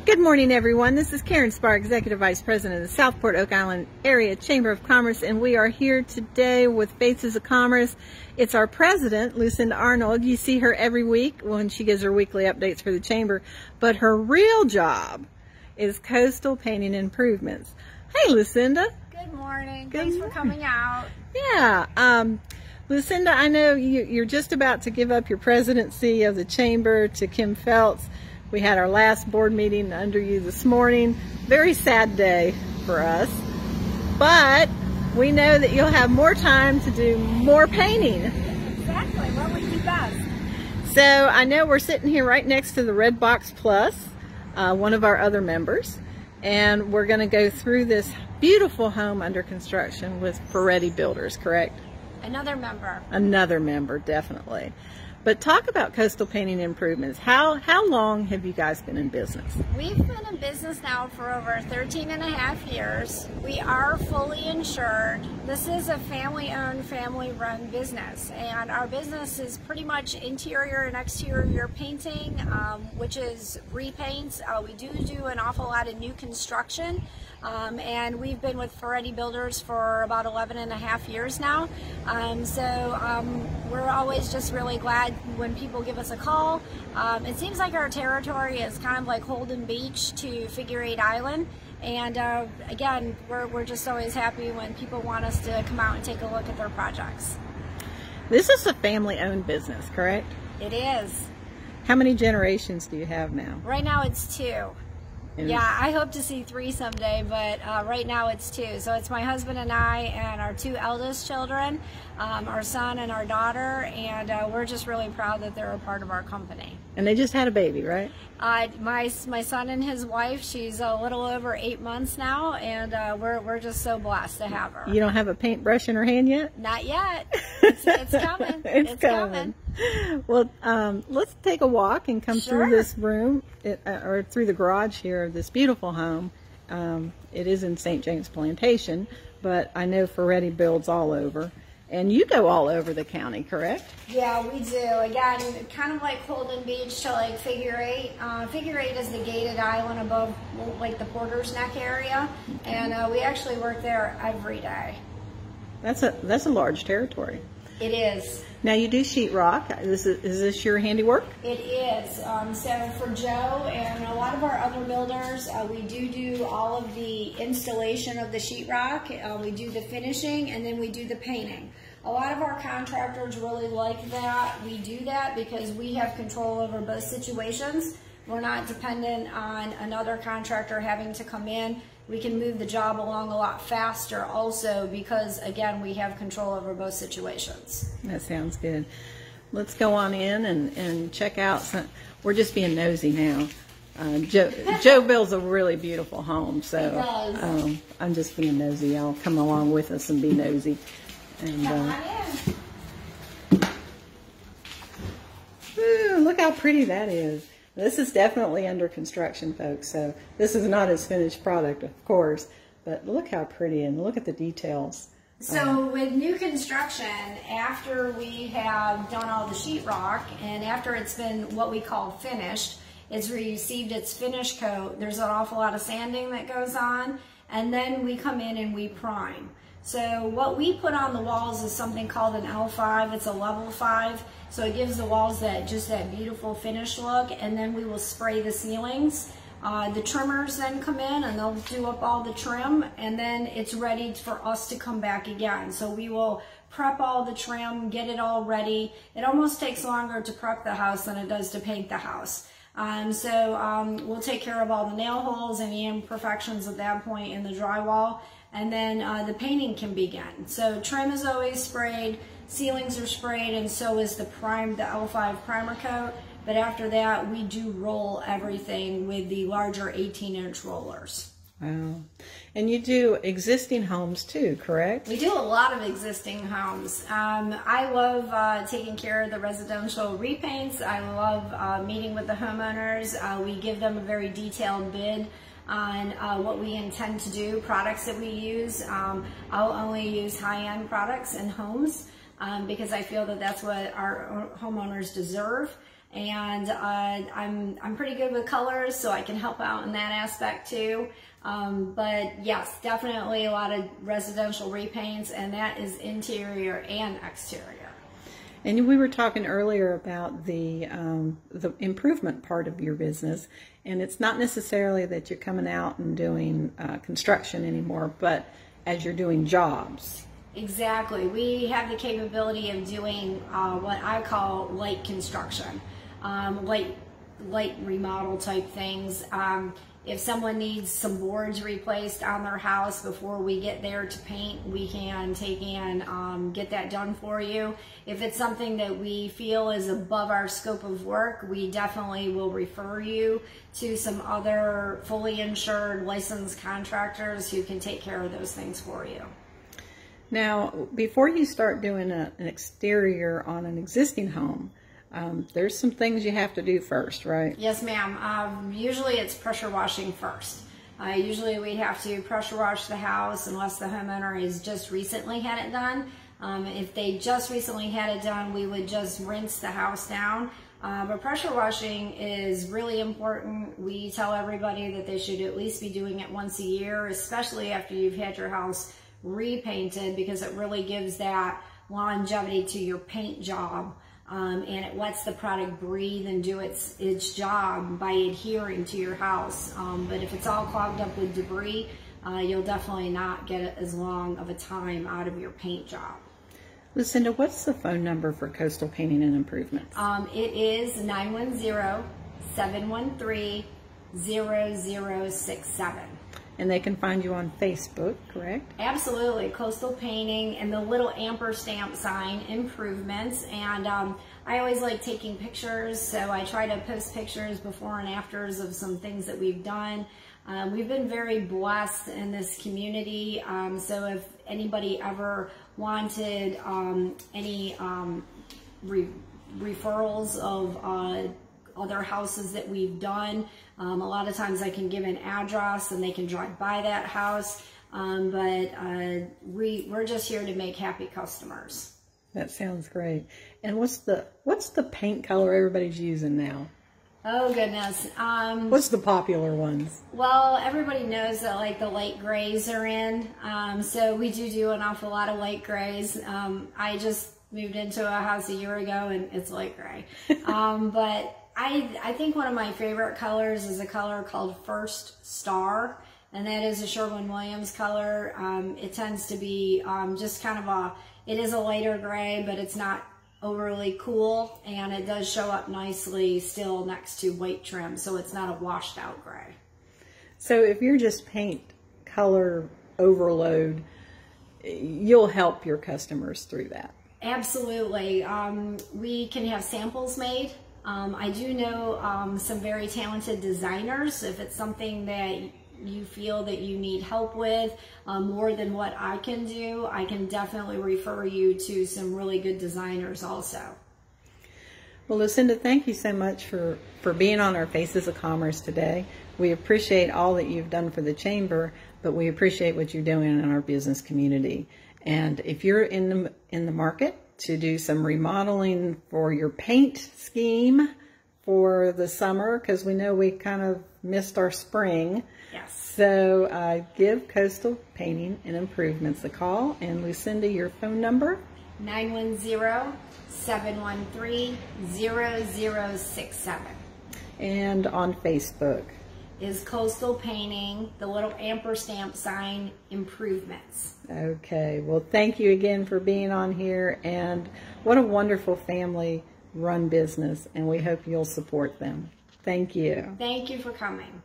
Good morning, everyone. This is Karen Spar, Executive Vice President of the Southport, Oak Island Area Chamber of Commerce, and we are here today with Faces of Commerce. It's our president, Lucinda Arnold. You see her every week when she gives her weekly updates for the Chamber, but her real job is coastal painting improvements. Hey, Lucinda. Good morning. Thanks for coming out. Yeah. Lucinda, I know you're just about to give up your presidency of the Chamber to Kim Feltz. We had our last board meeting under you this morning. Very sad day for us, but we know that you'll have more time to do more painting. Exactly. What would be best? So I know we're sitting here right next to the Redbox Plus, one of our other members, and we're going to go through this beautiful home under construction with Firetti Builders, correct? Another member. Another member, definitely. But talk about coastal painting improvements. How long have you guys been in business? We've been in business now for over 13 and a half years. We are fully insured. This is a family-owned, family-run business, and our business is pretty much interior and exterior painting, which is repaints. We do an awful lot of new construction, and we've been with Firetti Builders for about 11 and a half years now. We're always just really glad when people give us a call. It seems like our territory is kind of like Holden Beach to Figure 8 Island, and again, we're just always happy when people want us to come out and take a look at their projects. This is a family-owned business, correct? It is. How many generations do you have now? Right now it's 2. Yeah, I hope to see 3 someday, but right now it's 2. So it's my husband and I and our 2 eldest children, our son and our daughter, and we're just really proud that they're a part of our company. And they just had a baby, right? My son and his wife, she's a little over 8 months now, and we're just so blessed to have her. You don't have a paintbrush in her hand yet? Not yet. It's coming. It's coming. Well, let's take a walk and come through this room, or through the garage here of this beautiful home. It is in St. James Plantation, but I know Firetti builds all over. And you go all over the county, correct? Yeah, we do. Again, kind of like Holden Beach to like Figure 8. Figure 8 is the gated island above like the Porter's Neck area, and we actually work there every day. That's a large territory. It is. Now you do sheetrock. Is this your handiwork? It is. So for Joe and a lot of our other builders, we do all of the installation of the sheetrock. We do the finishing, and then we do the painting. A lot of our contractors really like that. We do that because we have control over both situations. We're not dependent on another contractor having to come in. We can move the job along a lot faster also because, again, we have control over both situations. That sounds good. Let's go on in and check out we're just being nosy now. Joe builds a really beautiful home, so I'm just being nosy. I'll come along with us and be nosy. And ooh, look how pretty that is. This is definitely under construction, folks, so this is not his finished product, of course, but look how pretty, and look at the details. So with new construction, after we have done all the sheetrock, and after it's been what we call finished, it's received its finish coat, there's an awful lot of sanding that goes on, and then we come in and we prime. So what we put on the walls is something called an L5. It's a level 5. So it gives the walls just that beautiful finish look, and then we will spray the ceilings. The trimmers then come in and they'll do up all the trim, and then it's ready for us to come back again. So we will prep all the trim, get it all ready. It almost takes longer to prep the house than it does to paint the house. We'll take care of all the nail holes and the imperfections at that point in the drywall, and then the painting can begin. So trim is always sprayed, ceilings are sprayed, and so is the L5 primer coat. But after that, we do roll everything with the larger 18-inch rollers. Wow. And you do existing homes too, correct? We do a lot of existing homes. I love taking care of the residential repaints. I love meeting with the homeowners. We give them a very detailed bid on what we intend to do, products that we use. I'll only use high-end products in homes because I feel that that's what our homeowners deserve. And I'm pretty good with colors, so I can help out in that aspect too. But yes, definitely a lot of residential repaints, and that is interior and exterior. And we were talking earlier about the improvement part of your business, and it's not necessarily that you're coming out and doing construction anymore, but as you're doing jobs. Exactly. We have the capability of doing what I call light construction, light remodel type things. If someone needs some boards replaced on their house before we get there to paint, we can take and get that done for you. If it's something that we feel is above our scope of work, we definitely will refer you to some other fully insured licensed contractors who can take care of those things for you. Now, before you start doing an exterior on an existing home, there's some things you have to do first, right? Yes, ma'am. Usually it's pressure washing first. Usually we have to pressure wash the house unless the homeowner has just recently had it done. If they just recently had it done, we would just rinse the house down. But pressure washing is really important. We tell everybody that they should at least be doing it once a year, especially after you've had your house repainted, because it really gives that longevity to your paint job. And it lets the product breathe and do its job by adhering to your house. But if it's all clogged up with debris, you'll definitely not get as long of a time out of your paint job. Lucinda, what's the phone number for Coastal Painting and Improvements? It is 910-713-0067. And they can find you on Facebook, correct? Absolutely. Coastal Painting and the little ampersand sign, Improvements. And I always like taking pictures, so I try to post pictures before and afters of some things that we've done. We've been very blessed in this community, so if anybody ever wanted any referrals of other houses that we've done, a lot of times I can give an address and they can drive by that house, but we're just here to make happy customers. That sounds great. And what's the paint color everybody's using now? Oh goodness. What's the popular ones? Well, everybody knows that like the light grays are in, so we do an awful lot of light grays. I just moved into a house a year ago and it's light gray. But I think one of my favorite colors is a color called First Star, and that is a Sherwin-Williams color. It tends to be just kind of it is a lighter gray, but it's not overly cool, and it does show up nicely still next to white trim, so it's not a washed out gray. So if you're just paint color overload, you'll help your customers through that. Absolutely. We can have samples made. I do know some very talented designers. If it's something that you feel that you need help with more than what I can do, I can definitely refer you to some really good designers also. Well, Lucinda, thank you so much for being on our Faces of Commerce today. We appreciate all that you've done for the Chamber, but we appreciate what you're doing in our business community. And if you're in the market to do some remodeling for your paint scheme for the summer, because we know we kind of missed our spring. Yes. So give Coastal Painting and Improvements a call. And Lucinda, your phone number? 910-713-0067. And on Facebook? Is Coastal Painting, the little ampersand sign, Improvements. Okay. Well, thank you again for being on here. And what a wonderful family-run business. And we hope you'll support them. Thank you. Thank you for coming.